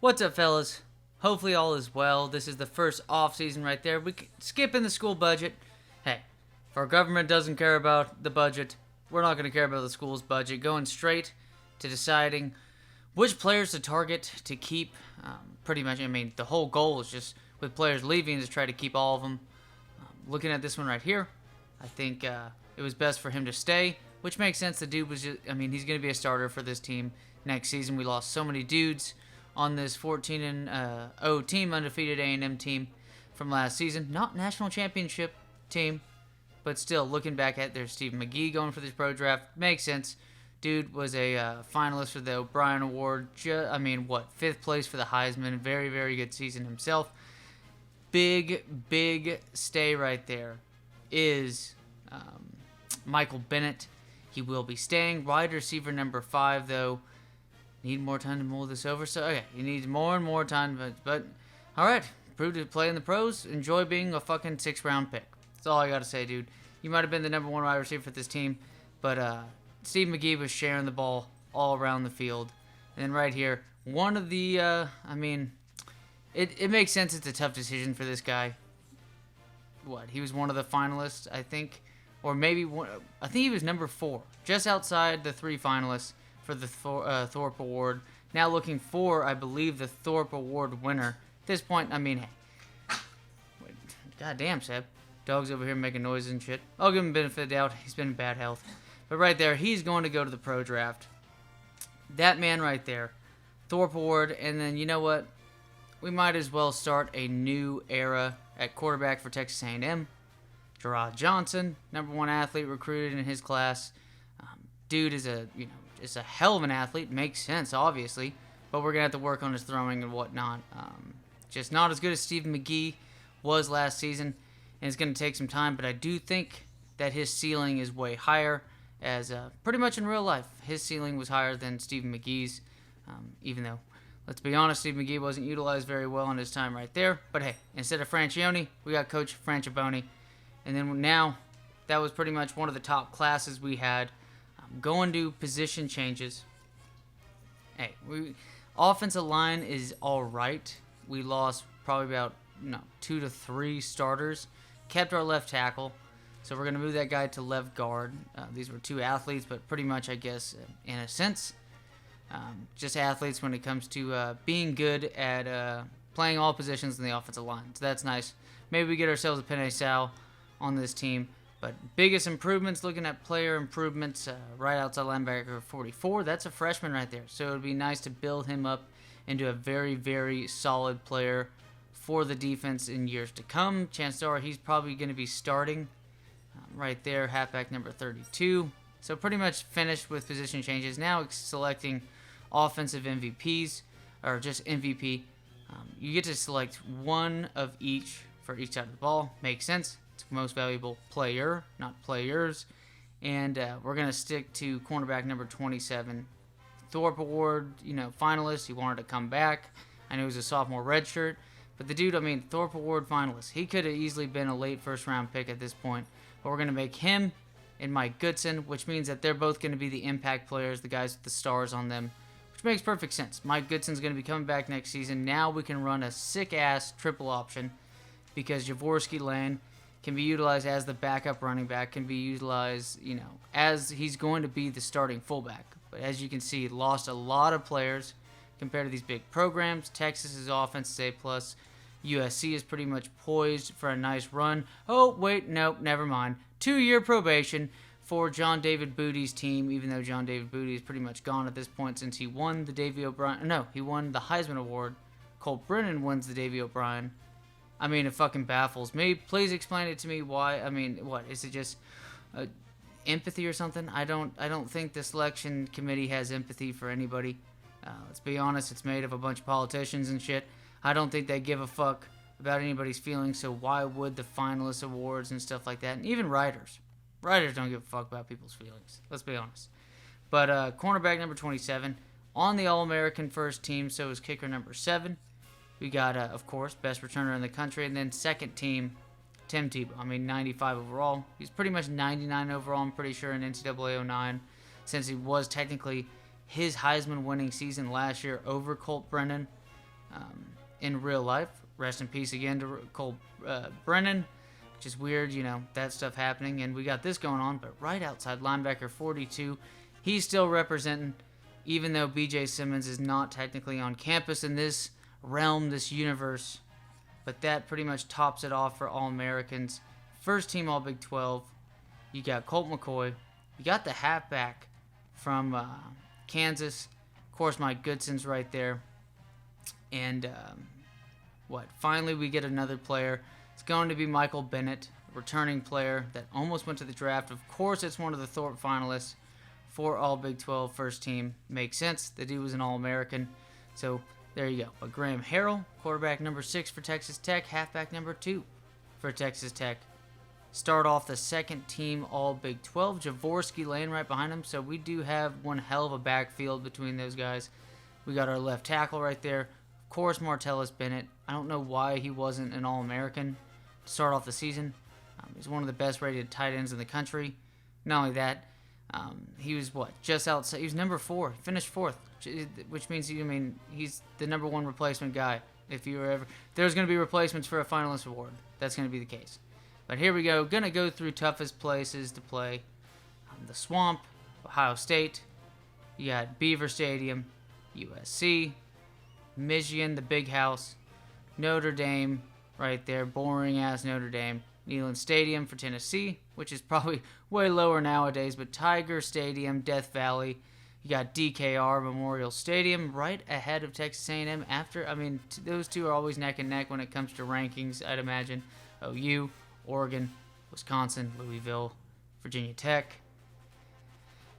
What's up, fellas? Hopefully all is well. This is the first off-season right there. We skip in the school budget. Hey, if our government doesn't care about the budget, we're not going to care about the school's budget. Going straight to deciding which players to target to keep. Pretty much, the whole goal is just with players leaving to try to keep all of them. Looking at this one right here, I think it was best for him to stay, which makes sense. The dude was just, he's going to be a starter for this team next season. We lost so many dudes on this 14-0 team, undefeated A&M team from last season. Not national championship team, but still, looking back at there's Steve McGee going for this pro draft. Makes sense. Dude was a finalist for the O'Brien Award. Fifth place for the Heisman. Very, very good season himself. Big stay right there is Michael Bennett. He will be staying. Wide receiver number 5, though. Need more time to mull this over. So, okay, he needs more and more time. But all right, proved to play in the pros. Enjoy being a fucking 6th-round pick. That's all I got to say, dude. You might have been the number 1 wide receiver for this team, but Steve McGee was sharing the ball all around the field. And right here, one of the, it makes sense. It's a tough decision for this guy. He was one of the finalists, I think. Or maybe one, I think he was number 4, just outside the 3 finalists for the Thorpe Award. Now looking for, I believe, the Thorpe Award winner. At this point, hey. God damn, Seb. Dog's over here making noises and shit. I'll give him a benefit of the doubt. He's been in bad health. But right there, he's going to go to the pro draft. That man right there. Thorpe Award. And then, you know what? We might as well start a new era at quarterback for Texas A&M. Gerard Johnson, number 1 athlete recruited in his class. Dude is is a hell of an athlete. Makes sense, obviously. But we're going to have to work on his throwing and whatnot. Just not as good as Steve McGee was last season. And it's going to take some time. But I do think that his ceiling is way higher. As pretty much in real life, his ceiling was higher than Steve McGee's. Even though, let's be honest, Steve McGee wasn't utilized very well in his time right there. But hey, instead of Francione, we got Coach Franciaboni. And then now, that was pretty much one of the top classes we had. Going to position changes. Hey, offensive line is all right. We lost probably about 2 to 3 starters. Kept our left tackle. So we're going to move that guy to left guard. These were 2 athletes, but pretty much, I guess, in a sense, just athletes when it comes to being good at playing all positions in the offensive line. So that's nice. Maybe we get ourselves a Penei Sewell on this team. But biggest improvements, looking at player improvements, right outside linebacker 44. That's a freshman right there. So it would be nice to build him up into a very, very solid player for the defense in years to come. Chances are he's probably going to be starting right there, halfback number 32. So pretty much finished with position changes. Now selecting offensive MVPs, or just MVP. You get to select one of each for each side of the ball. Makes sense. It's most valuable player, not players. And we're going to stick to cornerback number 27. Thorpe Award, finalist. He wanted to come back. I know he was a sophomore redshirt. But the dude, Thorpe Award finalist. He could have easily been a late first-round pick at this point. But we're going to make him and Mike Goodson, which means that they're both going to be the impact players, the guys with the stars on them, which makes perfect sense. Mike Goodson's going to be coming back next season. Now we can run a sick-ass triple option because Jaworski Lane can be utilized as the backup running back, can be utilized, as he's going to be the starting fullback. But as you can see, lost a lot of players compared to these big programs. Texas's offense is A+. USC is pretty much poised for a nice run. Oh, wait, nope, never mind. 2-year probation for John David Booty's team, even though John David Booty is pretty much gone at this point since he won the he won the Heisman Award. Colt Brennan wins the Davey O'Brien. It fucking baffles me. Please explain it to me why. What? Is it just empathy or something? I don't think the selection committee has empathy for anybody. Let's be honest, it's made of a bunch of politicians and shit. I don't think they give a fuck about anybody's feelings, so why would the finalist awards and stuff like that? And even writers. Writers don't give a fuck about people's feelings. Let's be honest. But cornerback number 27 on the All-American first team, so is kicker number 7. We got, of course, best returner in the country. And then second team, Tim Tebow. 95 overall. He's pretty much 99 overall, I'm pretty sure, in NCAA 09. Since he was technically his Heisman winning season last year over Colt Brennan. in real life. Rest in peace again to Cole Brennan, which is weird, that stuff happening. And we got this going on, but right outside linebacker 42, he's still representing, even though BJ Simmons is not technically on campus in this realm, this universe. But that pretty much tops it off for All-Americans. First team All-Big 12. You got Colt McCoy. You got the halfback from Kansas. Of course, Mike Goodson's right there. And finally we get another player. It's going to be Michael Bennett, returning player that almost went to the draft. Of course, it's one of the Thorpe finalists for All-Big 12 first team. Makes sense. The dude was an All-American. So there you go. But Graham Harrell, quarterback number 6 for Texas Tech, halfback number 2 for Texas Tech. Start off the second team All-Big 12. Jaworski laying right behind him. So we do have one hell of a backfield between those guys. We got our left tackle right there. Of course, Martellus Bennett. I don't know why he wasn't an All-American to start off the season. He's one of the best rated tight ends in the country. Not only that, he was just outside. He was number 4. He finished 4th, which means he's the number 1 replacement guy. If there's going to be replacements for a finalist award, that's going to be the case. But here we go. Going to go through toughest places to play. The Swamp, Ohio State. You got Beaver Stadium, USC, Michigan, the Big House, Notre Dame, right there, boring ass Notre Dame. Neyland Stadium for Tennessee, which is probably way lower nowadays, but Tiger Stadium, Death Valley. You got DKR Memorial Stadium right ahead of Texas A&M. Those two are always neck and neck when it comes to rankings, I'd imagine. OU, Oregon, Wisconsin, Louisville, Virginia Tech.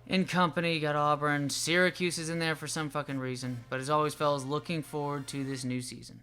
In company, you got Auburn. Syracuse is in there for some fucking reason. But as always, fellas, looking forward to this new season.